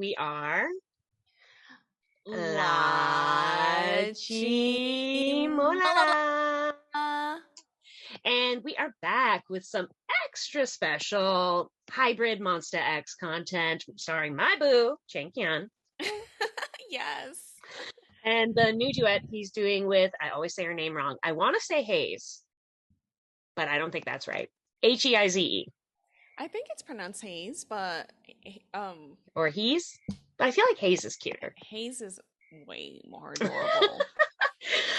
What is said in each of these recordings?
we are LaChiMoLala. LaChiMoLala. And we are back with some extra special hybrid 몬스타엑스 content starring my boo, Changhyun. Yes. And the new duet he's doing with, I always say her name wrong. I want to say Heize, but I don't think that's right. Heize. I think it's pronounced Heize, but Or he's, but I feel like Heize is cuter. Heize is way more adorable.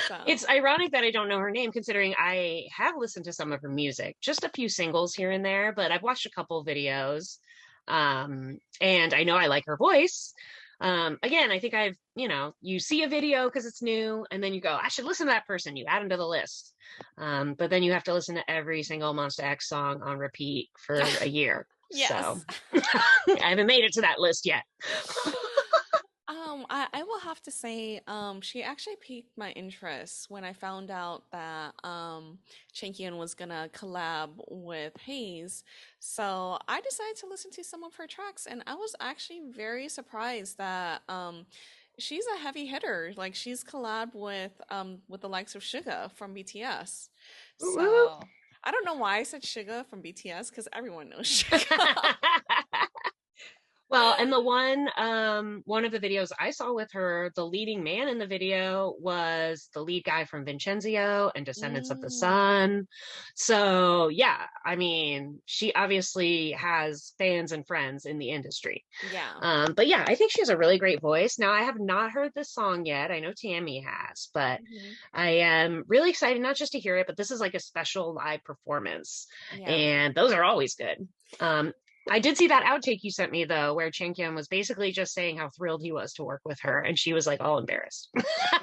So. It's ironic that I don't know her name, considering I have listened to some of her music, just a few singles here and there, but I've watched a couple of videos, and I know I like her voice. Again, I think you see a video because it's new, and then you go, I should listen to that person. You add them to the list, but then you have to listen to every single 몬스타엑스 song on repeat for a year. Yes. So I haven't made it to that list yet. I will have to say, she actually piqued my interest when I found out that Changhyun was gonna collab with Heize. So I decided to listen to some of her tracks, and I was actually very surprised that she's a heavy hitter. Like she's collabed with the likes of Suga from BTS. So I don't know why I said Suga from BTS because everyone knows Suga. Well, and the one of the videos I saw with her, the leading man in the video was the lead guy from Vincenzio and Descendants of the Sun. So yeah, I mean, she obviously has fans and friends in the industry. Yeah. But yeah, I think she has a really great voice. Now, I have not heard this song yet. I know Tammy has, but I am really excited not just to hear it, but this is like a special live performance. Yeah. And those are always good. I did see that outtake you sent me, though, where Changhyun was basically just saying how thrilled he was to work with her, and she was like all embarrassed.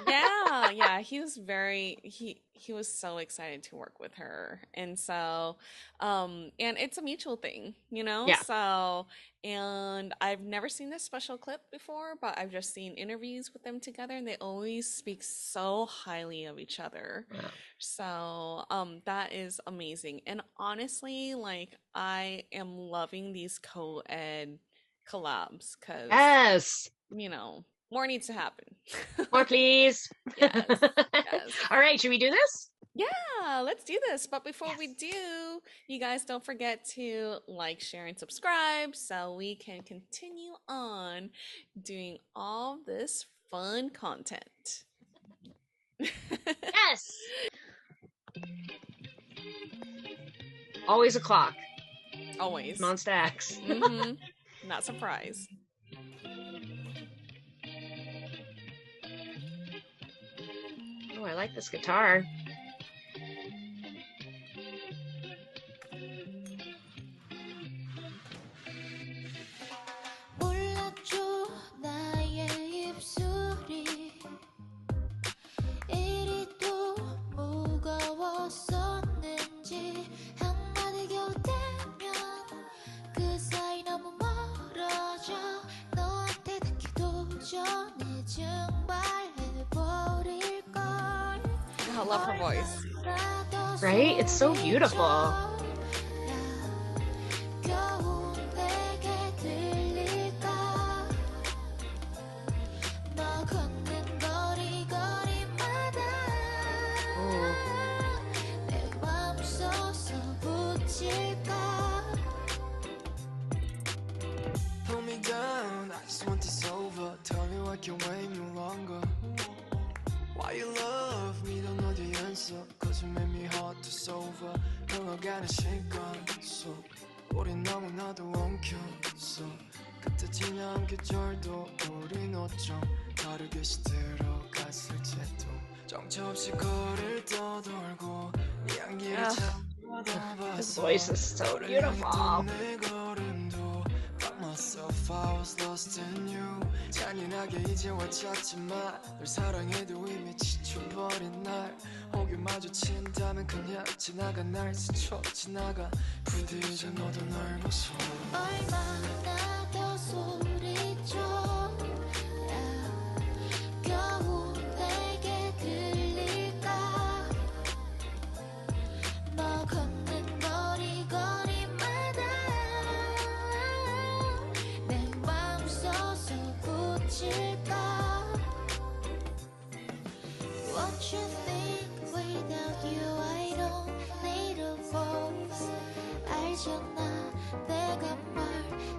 Yeah, he was he was so excited to work with her. And so and it's a mutual thing, you know? Yeah. So and I've never seen this special clip before, but I've just seen interviews with them together and they always speak so highly of each other. Wow. So that is amazing. And honestly, like I am loving these co-ed collabs because yes, you know, more needs to happen. More, please. Yes. All right, should we do this? Yeah, let's do this. But before we do, you guys don't forget to like, share, and subscribe so we can continue on doing all this fun content. Yes. Always a clock. Always. 몬스타엑스. Not surprised. Oh, I like this guitar. I love her voice. Right? It's so beautiful. Pull me down, I just want this over. Tell me what can wait no longer. Why you love me don't know the answer. Cause you made me hard to sober. 흘러가는 시간 속 우린 너무나도 엉켰어. 그때 지난 계절도 우린 어쩜 다르게 시들어갔을지도 정처 없이 거리를 떠돌고 네 향기를 찾아봐봤어. His voice is so beautiful. Myself, I was lost in you. 잔인하게 이제와 찾지만 널 사랑해도 이미 지쳐버린 날 혹여 마주친다면 그냥 지나가 날 스쳐 지나가 부디 이제 너도 널 벗어 얼마나 더 소리쳐 겨우 내게 들릴까 너 걷는 거리마다 내 마음속에 알잖아 내가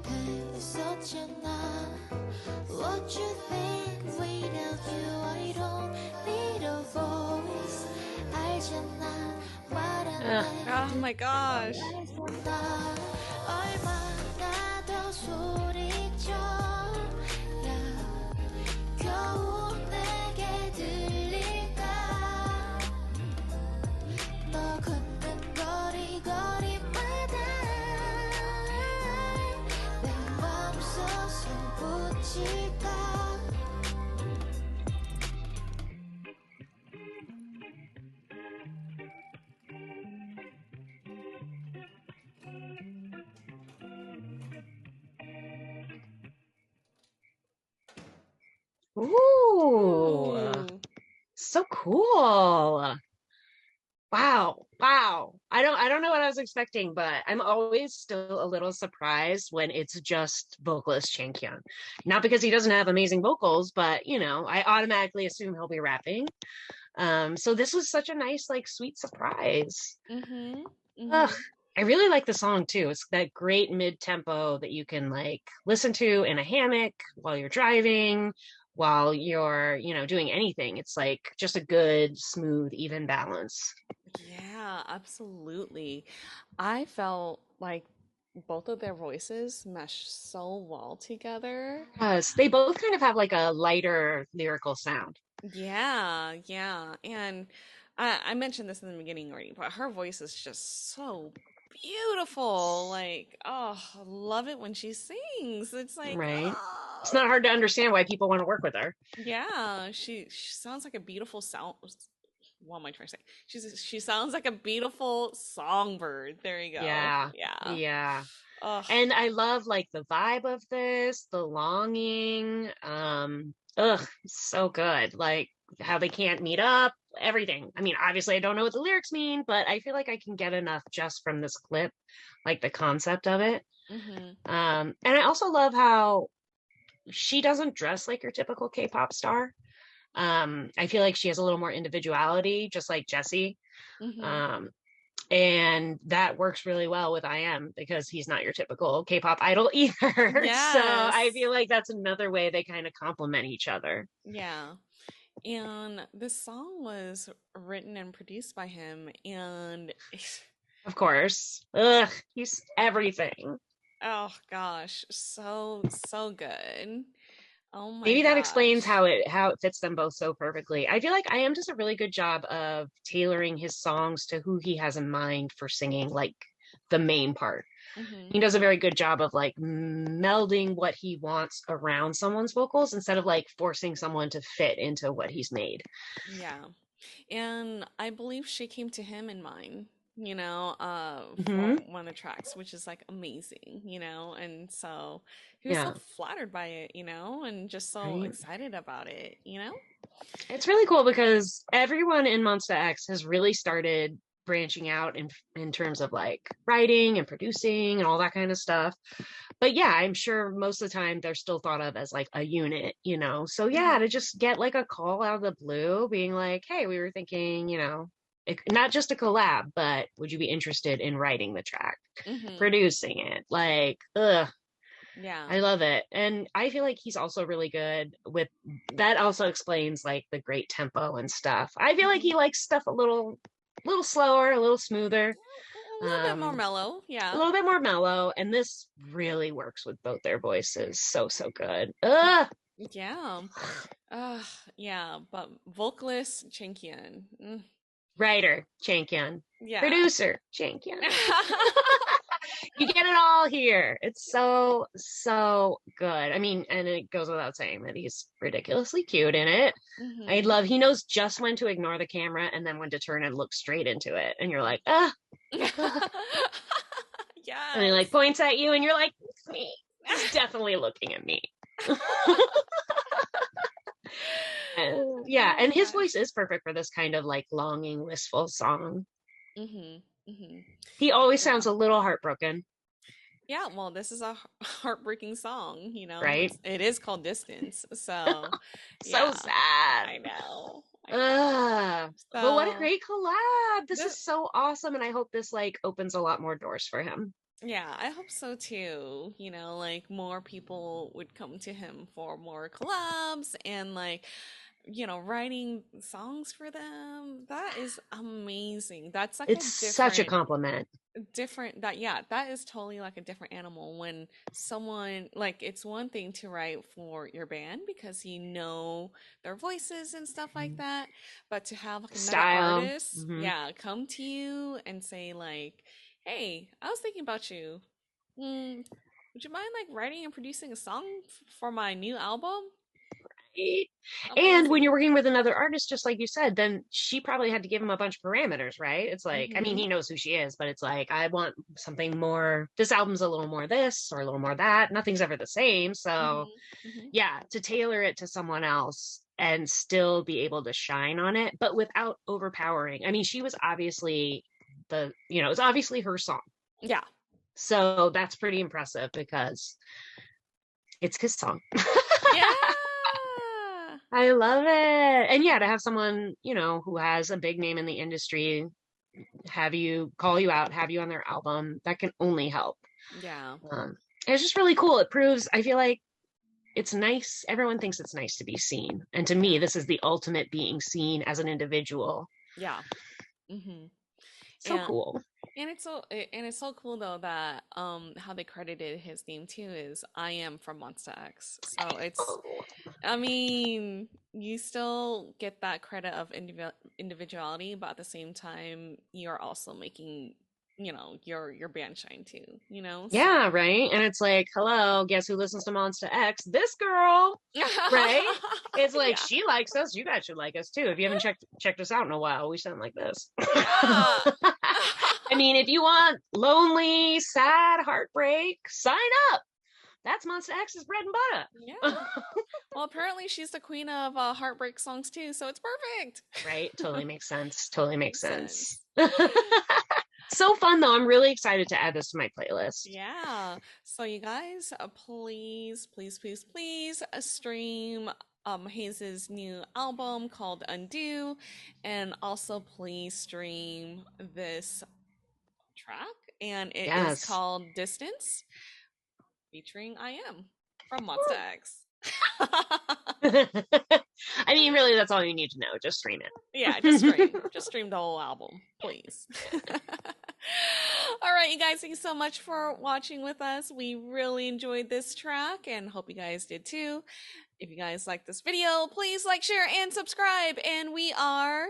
말했었잖아 What you think without you I don't need a voice 알잖아 말안 Oh my gosh. 알잖아 얼마나 더 소리쳐야 겨우 내게 들릴까 너 걷는 거리마다 내 맘속에 붙일까 Ooh, Ooh. so cool. Wow. Wow. I don't know what I was expecting, but I'm always still a little surprised when it's just vocalist Changhyun. Not because he doesn't have amazing vocals, but I automatically assume he'll be rapping. So this was such a nice, like, sweet surprise. Mm-hmm. Ugh, Mm-hmm. I really like the song too. It's that great mid-tempo that you can like listen to in a hammock while you're driving, while you're, doing anything. It's like just a good, smooth, even balance. Yeah, absolutely. I felt like both of their voices mesh so well together. Yes, they both kind of have like a lighter lyrical sound. Yeah, yeah. And I mentioned this in the beginning already, but her voice is just so beautiful. Like, oh, I love it when she sings. It's like, Right? It's oh, not hard to understand why people want to work with her. yeah. She sounds like a beautiful sound. What am I trying to say? She sounds like a beautiful songbird. There you go. Yeah. Yeah. Yeah. Oh, And I love like the vibe of this, the longing. So good. Like how they can't meet up, everything. I mean, obviously I don't know what the lyrics mean, but I feel like I can get enough just from this clip, like the concept of it. mm-hmm. And I also love how she doesn't dress like your typical K-pop star. I feel like she has a little more individuality, just like Jessie. Mm-hmm. Um, and that works really well with IM because he's not your typical K-pop idol either. So I Yes. feel like that's another way they kind of complement each other. Yeah. And this song was written and produced by him, and Of course. Ugh, he's everything. oh gosh, so good. Oh my Maybe that explains gosh. how it fits them both so perfectly. I feel like IM does a really good job of tailoring his songs to who he has in mind for singing like the main part. Hmm. He does a very good job of like melding what he wants around someone's vocals instead of like forcing someone to fit into what he's made. Yeah. And I believe she came to him in mind, for Hmm. one of the tracks, which is like amazing, and so he was so Yeah, flattered by it, and just so right. excited about it. It's really cool because everyone in Monsta X has really started branching out in terms of like writing and producing and all that kind of stuff. But yeah, I'm sure most of the time they're still thought of as like a unit. So yeah, Hmm. to just get like a call out of the blue being like, hey, we were thinking, not just a collab, but would you be interested in writing the track, Hmm. producing it? Like, ugh, Yeah. I love it. And I feel like he's also really good with that also explains like the great tempo and stuff. I feel like Hmm. he likes stuff a little slower, a little smoother, A little bit more um, mellow, a yeah. little bit more mellow. And this really works with both their voices. So, so good. Ugh. Yeah. Uh, yeah, but vocalist Chinkian. Writer, Chankyan. Yeah. Producer, Chankyan. You get it all here. It's so, so good. I mean, and it goes without saying that he's ridiculously cute in it. Hmm. He knows just when to ignore the camera and then when to turn and look straight into it. And you're like, ah. And he like Yes. points at you and you're like, it's me. He's definitely looking at me. And, yeah. Oh And my his voice gosh. is perfect for this kind of like longing, wistful song. Hmm. Hmm. He always Yeah. sounds a little heartbroken, Yeah, well, this is a heartbreaking song. right? It is called Distance. So, So yeah, sad. I know. I know. But what a So great collab. This is this, so awesome. And I hope this like opens a lot more doors for him. yeah, I hope so too. You know, like more people would come to him for more collabs and like, you know, writing songs for them. That is amazing. That's like a It's such a compliment. different that yeah, that is totally like a different animal when someone like it's one thing to write for your band because you know their voices and stuff like that, but to have like another Style. artist, Hmm. yeah, come to you and say like, "Hey, I was thinking about you. Would you mind like writing and producing a song for my new album?" And when Amazing. you're working with another artist, just like you said, then she probably had to give him a bunch of parameters, right? It's like, I mean, Mhm. he knows who she is, but it's like, I want something more, this album's a little more this or a little more that. Nothing's ever the same. So, Mhm. Mhm. yeah, to tailor it to someone else and still be able to shine on it, but without overpowering. I mean, she was obviously it's obviously her song. Yeah. So that's pretty impressive because it's his song. Yeah. I love it. And yeah, to have someone, who has a big name in the industry have you call you out, have you on their album, that can only help. Yeah. Um, it's just really cool. It proves, I feel like it's nice. Everyone thinks it's nice to be seen. And to me, Yeah. this is the ultimate being seen as an individual. Yeah. Mhm. So And cool. and it's so cool though that how they credited his name too is I am from Monsta X. So it's Oh, I mean, you still get that credit of individuality, but at the same time you're also making, you know, your band shine too, you know? yeah, So right. And it's like, hello, guess who listens to Monsta X? This girl, right? It's like yeah. she likes us. You guys should like us too. If you haven't checked us out in a while, we sound like this. Yeah. I mean, if you want lonely, sad heartbreak, sign up. That's Monsta X's bread and butter. Yeah. Well, apparently she's the queen of heartbreak songs too, so it's perfect. Right? Totally makes sense. Totally makes Makes sense. sense. So fun though. I'm really excited to add this to my playlist. Yeah. So you guys, please, please, please, please stream Heize's new album called Undo, and also please stream this track, and it is Yes. called Distance, featuring I Am from Monsta X. I mean, really, that's all you need to know. Just stream Yeah, it. just stream the whole album, please. All right, you guys, thank you so much for watching with us. We really enjoyed this track and hope you guys did too. If you guys like this video, please like, share, and subscribe. And we are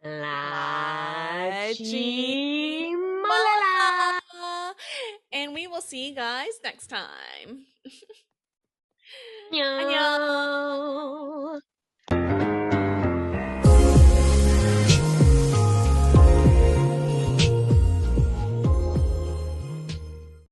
LaChiMoLala. LaChiMoLala. And we will see you guys next time. 안녕. 안녕.